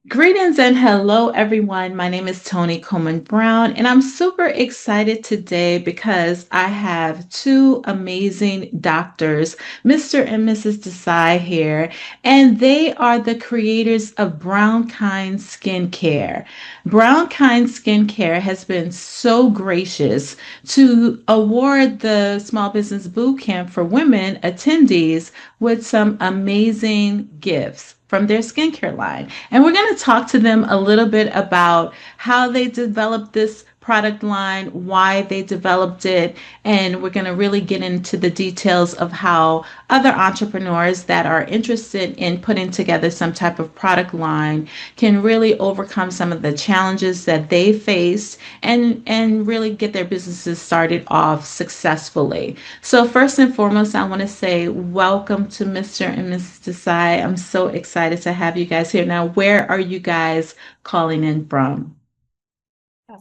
Greetings and hello, everyone. My name is Toni Coleman-Brown, and I'm super excited today because I have two amazing doctors, Mr. and Mrs. Desai here, and they are the creators of BrownKind Skin Care. BrownKind Skin Care has been so gracious to award the Small Business Bootcamp for Women attendees with some amazing gifts from their skincare line. And we're going to talk to them a little bit about how they developed this product line, why they developed it, and we're going to really get into the details of how other entrepreneurs that are interested in putting together some type of product line can really overcome some of the challenges that they faced and really get their businesses started off successfully. So first and foremost, I want to say welcome to Mr. and Mrs. Desai. I'm so excited to have you guys here. Now, where are you guys calling in from?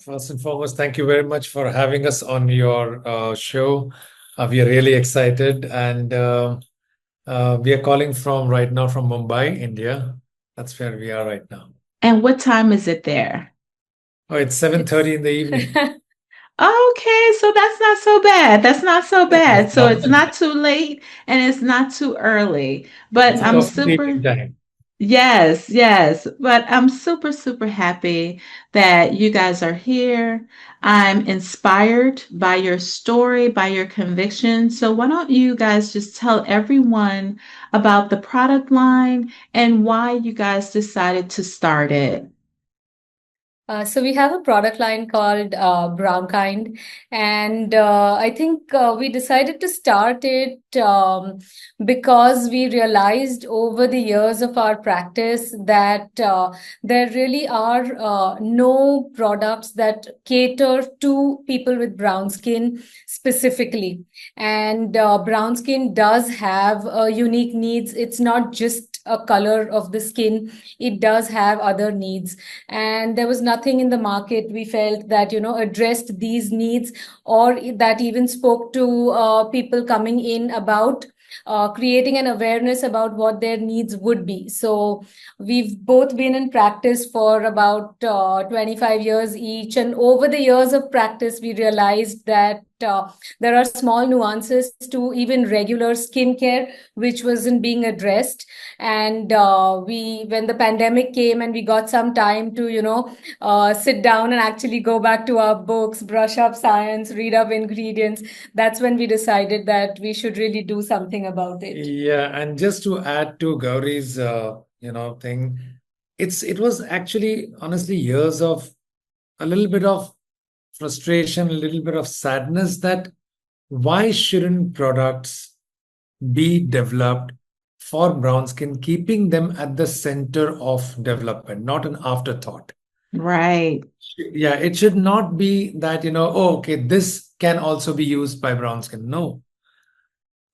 First and foremost, thank you very much for having us on your show. We are really excited, and we are calling from right now from Mumbai, India. That's where we are right now. And what time is it there? Oh, it's It's 7:30 in the evening. Okay, so that's not so bad. That's not so bad. That's So not it's too not bad. too late and it's not too early. But It's a I'm perfect super evening time. Yes, yes. But I'm super, super happy that you guys are here. I'm inspired by your story, by your conviction. So why don't you guys just tell everyone about the product line and why you guys decided to start it? so we have a product line called BrownKind, and I think we decided to start it because we realized over the years of our practice that there really are no products that cater to people with brown skin specifically. And brown skin does have unique needs. It's not just a color of the skin, it does have other needs, and there was nothing in the market we felt that addressed these needs, or that even spoke to people coming in about creating an awareness about what their needs would be. So we've both been in practice for about 25 years each, and over the years of practice we realized that there are small nuances to even regular skincare which wasn't being addressed. And we when the pandemic came and we got some time to sit down and actually go back to our books, brush up science, read up ingredients, that's when we decided that we should really do something about it. Yeah, and just to add to Gauri's thing, it was actually honestly years of a little bit of frustration, a little bit of sadness that why shouldn't products be developed for brown skin, keeping them at the center of development, not an afterthought. Right. Yeah, it should not be that, oh, okay, this can also be used by brown skin. No.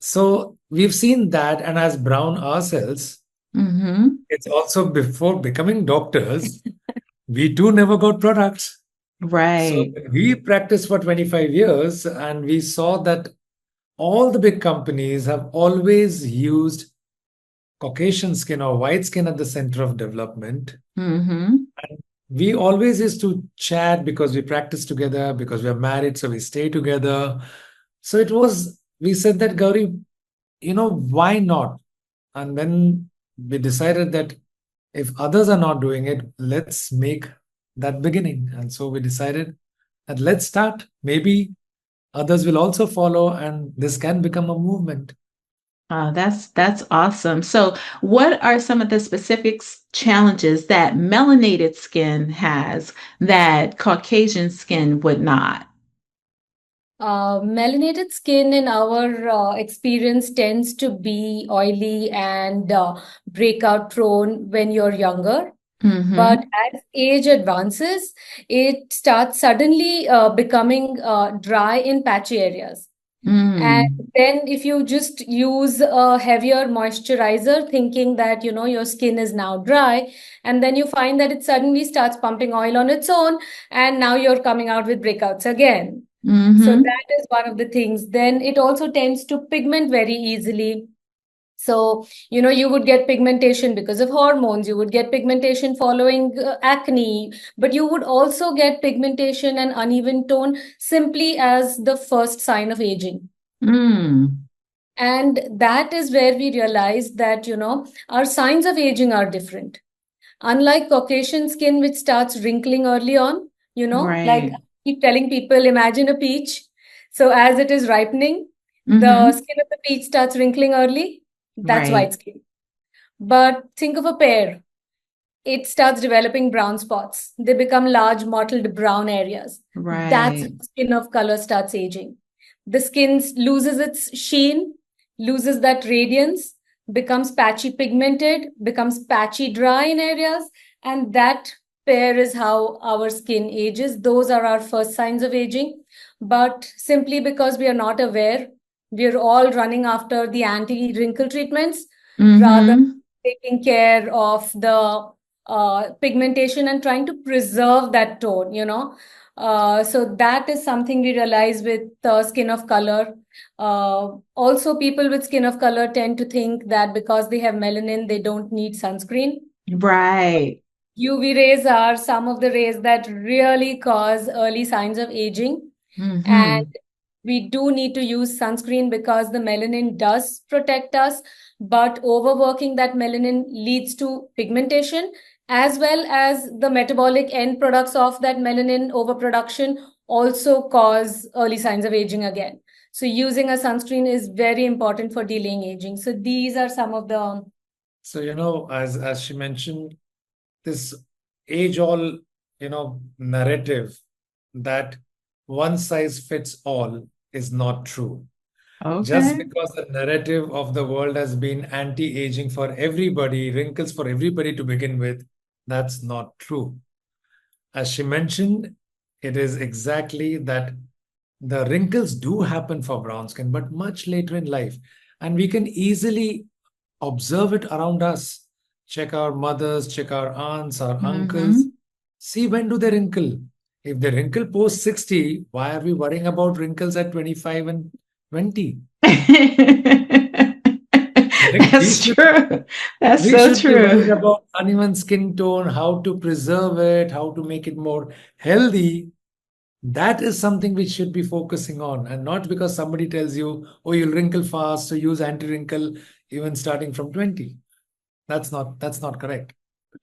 So we've seen that, and as brown ourselves, Mm-hmm. it's also before becoming doctors, we too never got products. So Right. we practiced for 25 years, and we saw that all the big companies have always used Caucasian skin or white skin at the center of development. Mm-hmm. And we always used to chat because we practice together, because we are married, so we stay together. So we said that, Gauri, why not? And then we decided that if others are not doing it, let's make that beginning. And so we decided that let's start. Maybe others will also follow, and this can become a movement. Oh, that's awesome. So, what are some of the specific challenges that melanated skin has that Caucasian skin would not? Melanated skin, in our experience, tends to be oily and breakout prone when you're younger. But Mm-hmm. as age advances, it starts suddenly becoming dry in patchy areas. And Mm. then if you just use a heavier moisturizer, thinking that, your skin is now dry, and then you find that it suddenly starts pumping oil on its own, and now you're coming out with breakouts again. So Mm-hmm. that is one of the things. Then it also tends to pigment very easily. So, you would get pigmentation because of hormones, you would get pigmentation following acne, but you would also get pigmentation and uneven tone simply as the first sign of aging. Mm. And that is where we realized that, our signs of aging are different. Unlike Caucasian skin, which starts wrinkling early on, like I Right. keep telling people, imagine a peach. So as it is ripening, the Mm-hmm. skin of the peach starts wrinkling early. That's Right. white skin. But think of a pear. It starts developing brown spots. They become large mottled brown areas. That's how Right. skin of color starts aging. The skin loses its sheen, loses that radiance, becomes patchy pigmented, becomes patchy dry in areas, and that pair is how our skin ages. Those are our first signs of aging. But simply because we are not aware, we're all running after the anti-wrinkle treatments rather Mm-hmm. taking care of the pigmentation and trying to preserve that tone, so that is something we realize with skin of color. Also, people with skin of color tend to think that because they have melanin, they don't need sunscreen. Right. UV rays are some of the rays that really cause early signs of aging. And Mm-hmm. we do need to use sunscreen because the melanin does protect us, but overworking that melanin leads to pigmentation as well as the metabolic end products of that melanin overproduction also cause early signs of aging again. So using a sunscreen is very important for delaying aging. So these are some of the So, as she mentioned, this age-all, narrative that one size fits all is not true. Just Okay. because the narrative of the world has been anti-aging for everybody, wrinkles for everybody to begin with, that's not true. As she mentioned, it is exactly that the wrinkles do happen for brown skin, but much later in life. And we can easily observe it around us. Check our mothers, check our aunts, our uncles. Mm-hmm. See when do they wrinkle. If they wrinkle post 60, why are we worrying about wrinkles at 25 and 20? Correct? That's true. That's We so should be worried true. about uneven skin tone, how to preserve it, how to make it more healthy. That is something we should be focusing on, and not because somebody tells you, oh, you'll wrinkle fast, so use anti-wrinkle even starting from 20. That's not correct.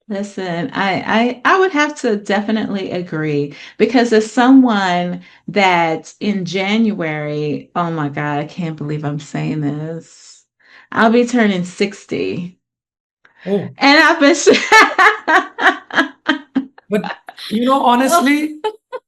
Listen, I would have to definitely agree because as someone that in January, oh my God, I can't believe I'm saying this. I'll be turning 60. Oh, And I've been but honestly,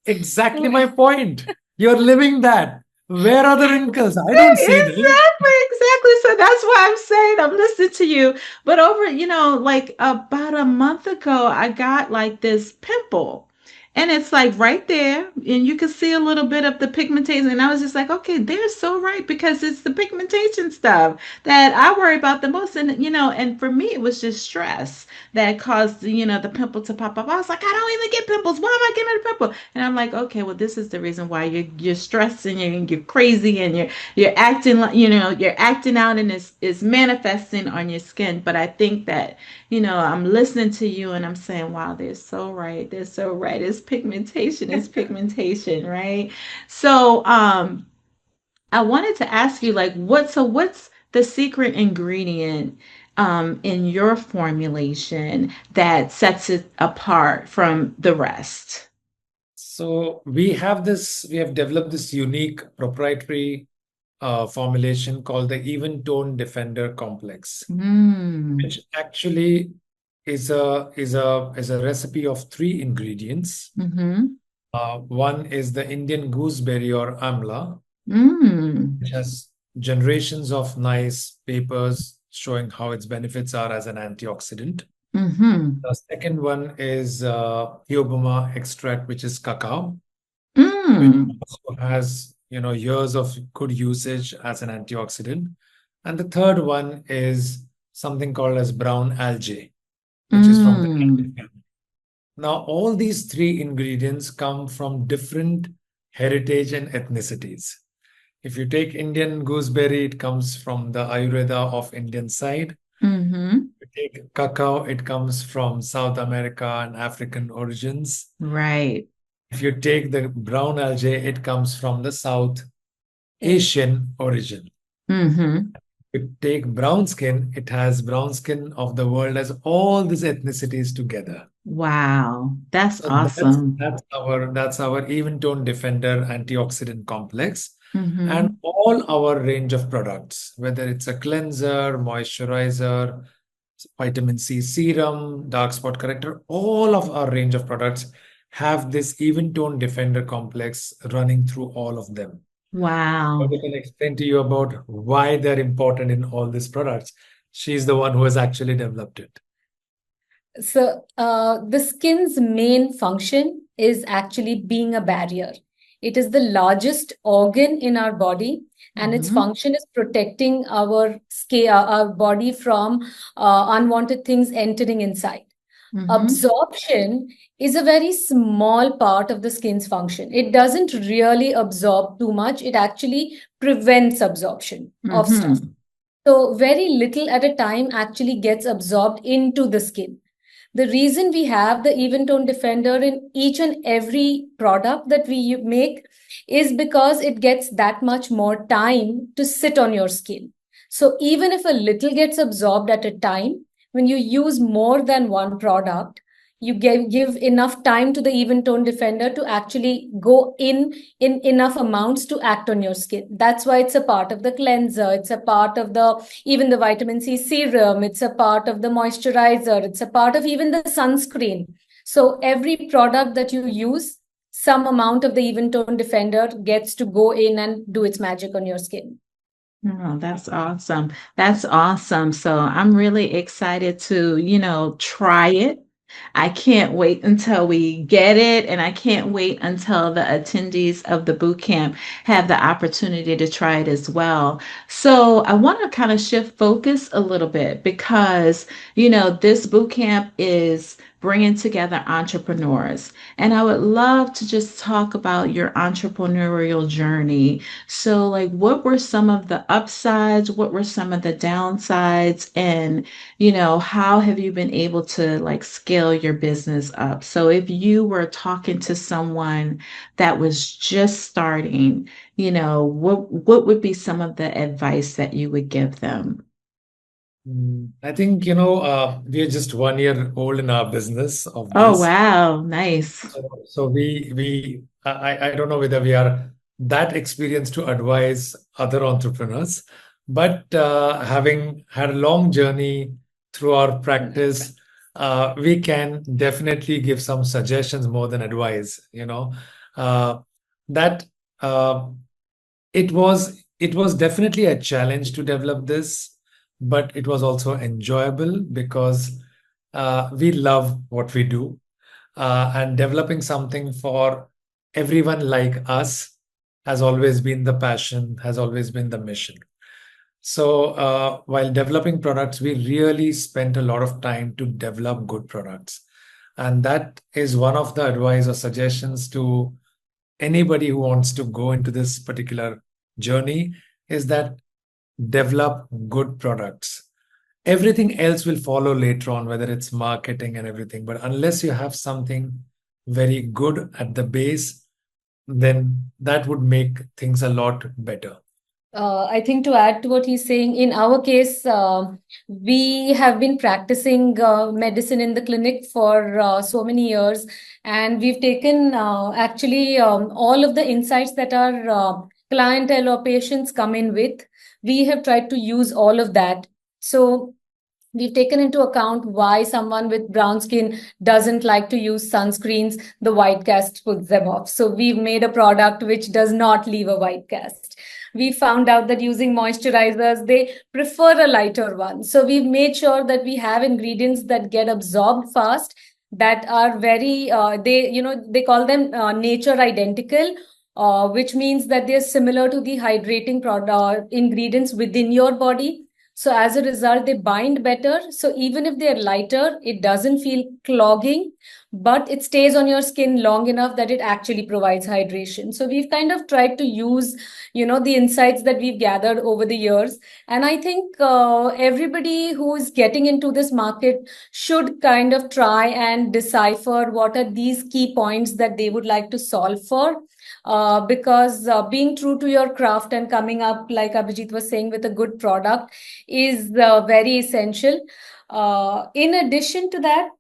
exactly my point. You're living that. Where are the wrinkles? I don't see them. Exactly, exactly. So that's why I'm saying I'm listening to you. But over, like about a month ago, I got like this pimple. And it's like right there, and you can see a little bit of the pigmentation. And I was just like, okay, they're so right because it's the pigmentation stuff that I worry about the most. And and for me, it was just stress that caused the pimple to pop up. I was like, I don't even get pimples. Why am I getting a pimple? And I'm like, okay, well, this is the reason why you're stressed and you're crazy and you're acting like you're acting out and it's manifesting on your skin. But I think that I'm listening to you and I'm saying, wow, they're so right, they're so right. It's pigmentation, right? So I wanted to ask you, like, what's the secret ingredient in your formulation that sets it apart from the rest? So we have developed this unique proprietary formulation called the Even Tone Defender Complex, Mm. which actually is a recipe of three ingredients. Mm-hmm. One is the Indian gooseberry or amla, Mm. which has generations of nice papers showing how its benefits are as an antioxidant. Mm-hmm. The second one is Hyobuma extract, which is cacao, which Mm. also has years of good usage as an antioxidant. And the third one is something called as brown algae, which is from the algae Mm. family. Now, all these three ingredients come from different heritage and ethnicities. If you take Indian gooseberry, it comes from the Ayurveda of Indian side. Mm-hmm. If you take cacao, it comes from South America and African origins. Right. If you take the brown algae, it comes from the South Yes. Asian origin. Mm-hmm. If you take brown skin, it has brown skin of the world as all these ethnicities together. Wow. That's So awesome. that's our even tone defender antioxidant complex, and Mm-hmm. all our range of products, whether it's a cleanser, moisturizer, vitamin C serum, dark spot corrector, all of our range of products have this even tone defender complex running through all of them. I Wow. can explain to you about why they're important in all these products. She's the one who has actually developed it. So, the skin's main function is actually being a barrier. It is the largest organ in our body, and its Mm-hmm. function is protecting our skin, our body from unwanted things entering inside. Mm-hmm. Absorption is a very small part of the skin's function. It doesn't really absorb too much. It actually prevents absorption of stuff. Mm-hmm. So, very little at a time actually gets absorbed into the skin. The reason we have the even tone defender in each and every product that we make is because it gets that much more time to sit on your skin. So even if a little gets absorbed at a time, when you use more than one product, you give enough time to the even tone defender to actually go in enough amounts to act on your skin. That's why it's a part of the cleanser. It's a part of the even the vitamin C serum, it's a part of the moisturizer, it's a part of even the sunscreen. So every product that you use, some amount of the even tone defender gets to go in and do its magic on your skin. Oh, that's awesome. That's awesome. So I'm really excited to, try it. I can't wait until we get it, and I can't wait until the attendees of the boot camp have the opportunity to try it as well. So I want to kind of shift focus a little bit because, this boot camp is bringing together entrepreneurs, and I would love to just talk about your entrepreneurial journey. So, like, what were some of the upsides? What were some of the downsides? And how have you been able to like scale your business up? So if you were talking to someone that was just starting, what would be some of the advice that you would give them? I think, we are just 1 year old in our business of Oh, this. wow, nice. So I don't know whether we are that experienced to advise other entrepreneurs, but having had a long journey through our practice, we can definitely give some suggestions more than advice. That uh, it was definitely a challenge to develop this, but it was also enjoyable because we love what we do, and developing something for everyone like us has always been the passion, has always been the mission. So while developing products, we really spent a lot of time to develop good products. And that is one of the advice or suggestions to anybody who wants to go into this particular journey, is that develop good products. Everything else will follow later on, whether it's marketing and everything. But unless you have something very good at the base, then that would make things a lot better. I think to add to what he's saying, in our case, we have been practicing medicine in the clinic for so many years, and we've taken actually all of the insights that our clientele or patients come in with. We have tried to use all of that. So we've taken into account why someone with brown skin doesn't like to use sunscreens. The white cast puts them off. So we've made a product which does not leave a white cast. We found out that using moisturizers, they prefer a lighter one. So we've made sure that we have ingredients that get absorbed fast, that are very, they call them nature identical, which means that they're similar to the hydrating product ingredients within your body. So as a result, they bind better. So even if they're lighter, it doesn't feel clogging. but it stays on your skin long enough that it actually provides hydration. So we've kind of tried to use, the insights that we've gathered over the years. And I think everybody who is getting into this market should kind of try and decipher what are these key points that they would like to solve for. Because being true to your craft and coming up, like Abhijit was saying, with a good product is very essential. In addition to that,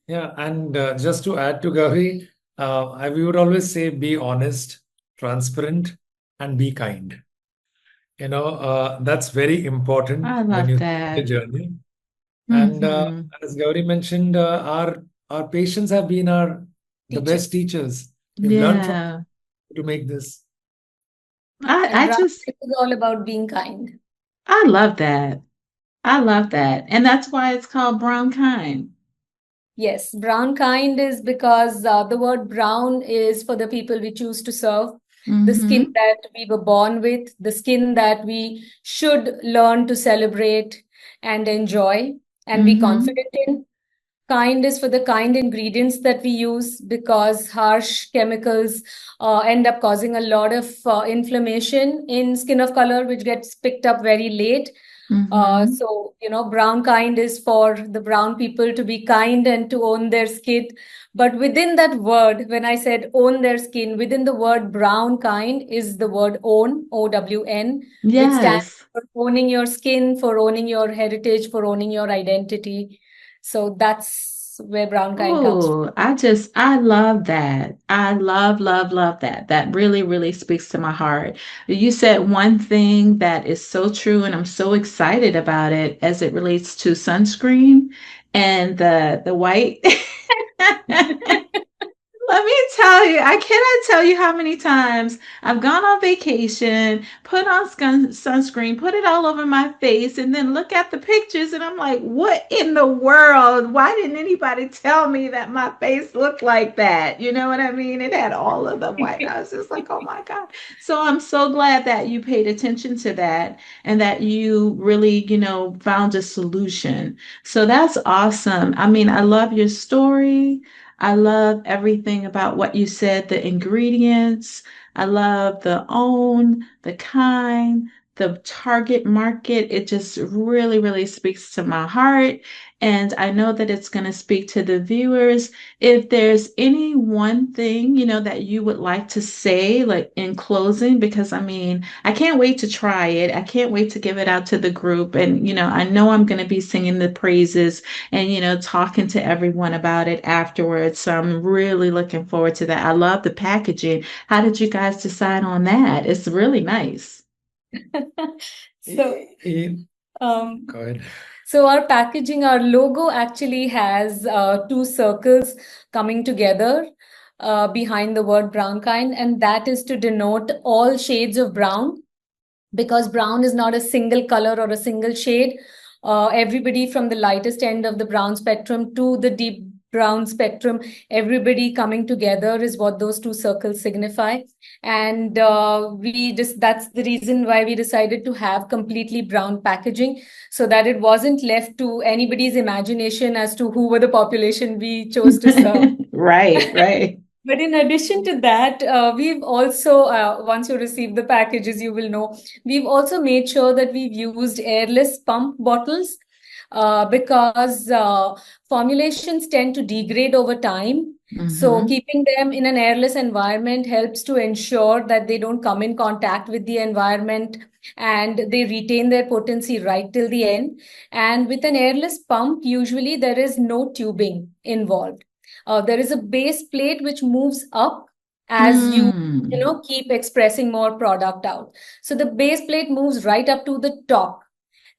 Yeah, and just to add to Gauri, we would always say be honest, transparent, and be kind. That's very important I when love you start a that. journey. And Hmm. as Gauri mentioned, our patients have been the best teachers. teachers. We've learned from Yeah. to make this. And I Brown just, is all about being kind. I love that. I love that. And that's why it's called brown kind. Yes, brown kind is because the word brown is for the people we choose to serve, the skin Hmm. that we were born with, the skin that we should learn to celebrate and enjoy and be Hmm. confident in. Kind is for the kind ingredients that we use because harsh chemicals end up causing a lot of inflammation in skin of color, which gets picked up very late. Hmm. Brown kind is for the brown people to be kind and to own their skin. But within that word, when I said own their skin, within the word brown kind is the word own, OWN, which stands Yes. for owning your skin, for owning your heritage, for owning your identity. So that's where brown kind comes from. Oh, I love that. I love, love, love that. That really, really speaks to my heart. You said one thing that is so true, and I'm so excited about it as it relates to sunscreen and the white. Let me tell you, I cannot tell you how many times I've gone on vacation, put on sunscreen, put it all over my face, and then look at the pictures and I'm like, what in the world? Why didn't anybody tell me that my face looked like that? You know what I mean? It had all of the white. I was just like, oh my God. So I'm so glad that you paid attention to that and that you really, found a solution. So that's awesome. I mean, I love your story. I love everything about what you said, the ingredients. I love the own, the kind, the target market. It just really, really speaks to my heart. And I know that it's going to speak to the viewers. If there's any one thing, that you would like to say, like in closing, because I mean, I can't wait to try it. I can't wait to give it out to the group. And, I know I'm going to be singing the praises and talking to everyone about it afterwards. So I'm really looking forward to that. I love the packaging. How did you guys decide on that? It's really nice. So, Go um, ahead. so our packaging, our logo actually has two circles coming together behind the word brown kind, and that is to denote all shades of brown because brown is not a single color or a single shade. Everybody from the lightest end of the brown spectrum to the deep brown spectrum, everybody coming together is what those two circles signify. And that's the reason why we decided to have completely brown packaging so that it wasn't left to anybody's imagination as to who were the population we chose to serve. Right, right. But in addition to that, we've also, once you receive the packages, you will know, we've also made sure that we've used airless pump bottles because formulations tend to degrade over time. So Hmm. keeping them in an airless environment helps to ensure that they don't come in contact with the environment and they retain their potency right till the end. And with an airless pump, usually there is no tubing involved. There is a base plate which moves up as Mm. keep expressing more product out. So the base plate moves right up to the top.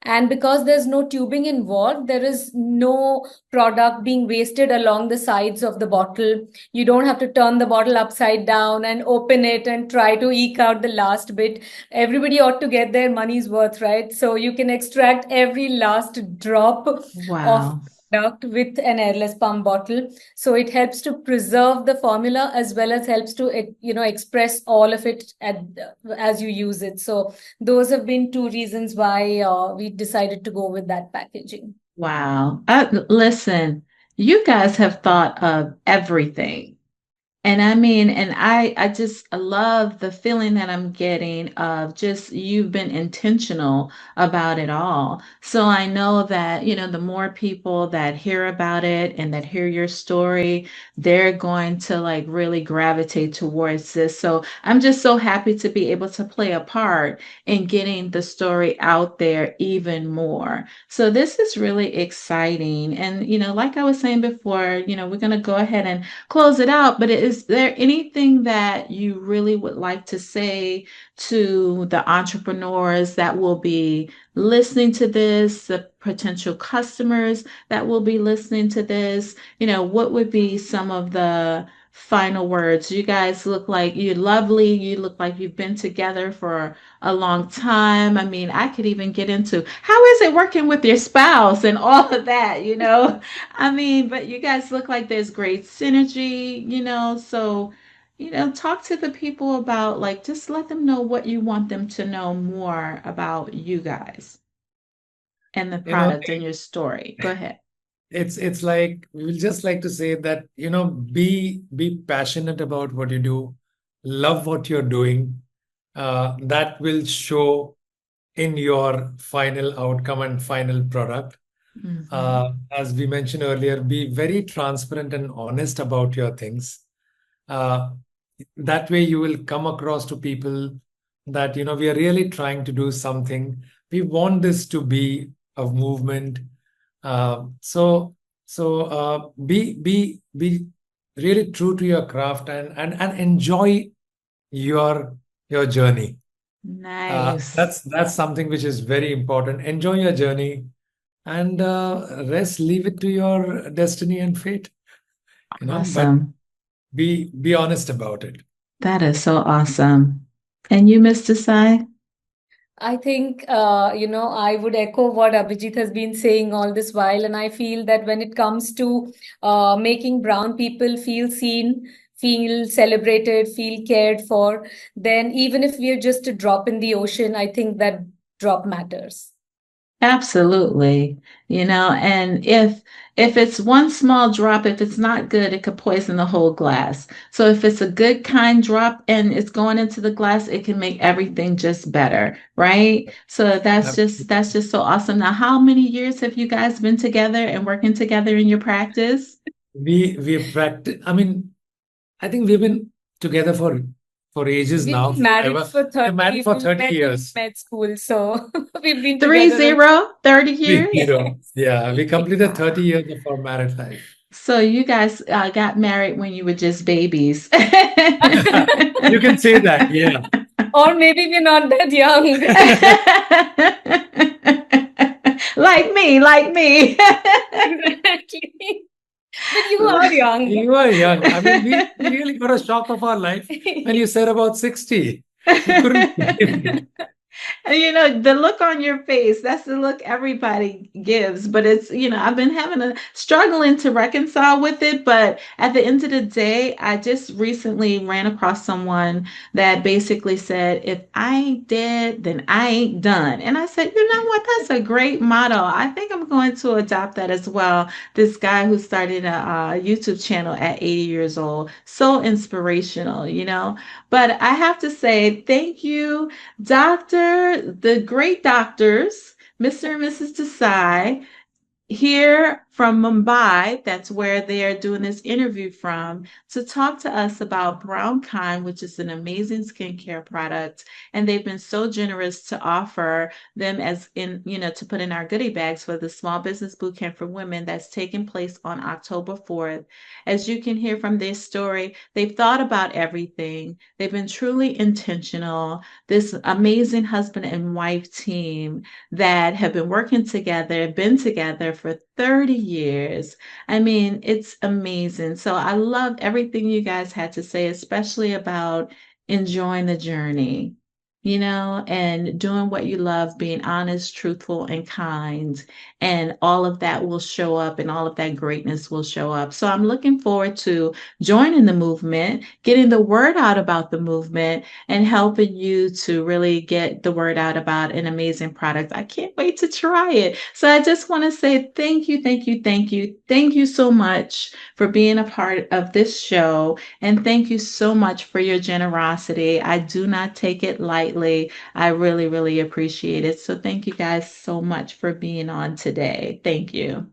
And because there's no tubing involved, there is no product being wasted along the sides of the bottle. You don't have to turn the bottle upside down and open it and try to eke out the last bit. Everybody ought to get their money's worth, right? So you can extract every last drop of Wow. product with an airless pump bottle. So it helps to preserve the formula as well as helps to express all of it as you use it. So those have been two reasons why we decided to go with that packaging. Wow. Listen, You guys have thought of everything. And I mean, and I just love the feeling that I'm getting of just you've been intentional about it all. So I know that, the more people that hear about it and that hear your story, they're going to like really gravitate towards this. So I'm just so happy to be able to play a part in getting the story out there even more. So this is really exciting. And, like I was saying before, we're going to go ahead and close it out, but is there anything that you really would like to say to the entrepreneurs that will be listening to this, the potential customers that will be listening to this? What would be some of the final words? You guys look like you're lovely. You look like you've been together for a long time. I mean, I could even get into how is it working with your spouse and all of that. I mean, but you guys look like there's great synergy. So, talk to the people about like just let them know what you want them to know more about you guys and the You know, product and your story. Go ahead. it's like we will just like to say that, be passionate about what you do, love what you're doing. That will show in your final outcome and final product. Hmm. As we mentioned earlier, be very transparent and honest about your things. Uh, that way you will come across to people that, we are really trying to do something. We want this to be a movement. So be really true to your craft, and enjoy your your journey. Nice. That's something which is very important. Enjoy your journey, and rest, leave it to your destiny and fate. But Awesome. be honest about it. That is so awesome. And you, Mr. Sai? I think, I would echo what Abhijit has been saying all this while. And I feel that when it comes to making brown people feel seen, feel celebrated, feel cared for, then even if we are just a drop in the ocean, I think that drop matters. Absolutely. And if it's one small drop, if it's not good, it could poison the whole glass. So if it's a good kind drop and it's going into the glass, it can make everything just better, right? So that's just so awesome. Now, how many years have you guys been together and working together in your practice? We practice. I mean, I think we've been together for ages We've now. been married Forever. for We're 30, married for we 30 met in years. med school, so we've been Three together a zero, 30 years? Yeah, we completed 30 Wow. years of our married life. So you guys got married when you were just babies. You can say that, yeah. Or maybe we're not that young. Like me, like me. Exactly. But you are young. You are young. I mean, we really got a shock of our life when you said about 60. We couldn't believe it. And the look on your face, that's the look everybody gives. But I've been having struggling to reconcile with it. But at the end of the day, I just recently ran across someone that basically said, if I ain't dead, then I ain't done. And I said, you know what? That's a great motto. I think I'm going to adopt that as well. This guy who started a YouTube channel at 80 years old, so inspirational. But I have to say, thank you the great doctors, Mr. and Mrs. Desai, here from Mumbai, that's where they are doing this interview from, to talk to us about BrownKind, which is an amazing skincare product. And they've been so generous to offer them to put in our goodie bags for the Small Business Bootcamp for Women that's taking place on October 4th. As you can hear from their story, they've thought about everything. They've been truly intentional. This amazing husband and wife team that have been working together, been together for 30 years. I mean, it's amazing. So I love everything you guys had to say, especially about enjoying the journey. and doing what you love, being honest, truthful, and kind. And all of that will show up and all of that greatness will show up. So I'm looking forward to joining the movement, getting the word out about the movement, and helping you to really get the word out about an amazing product. I can't wait to try it. So I just want to say thank you, thank you, thank you. Thank you so much for being a part of this show. And thank you so much for your generosity. I do not take it lightly. I really, really appreciate it. So thank you guys so much for being on today. Thank you.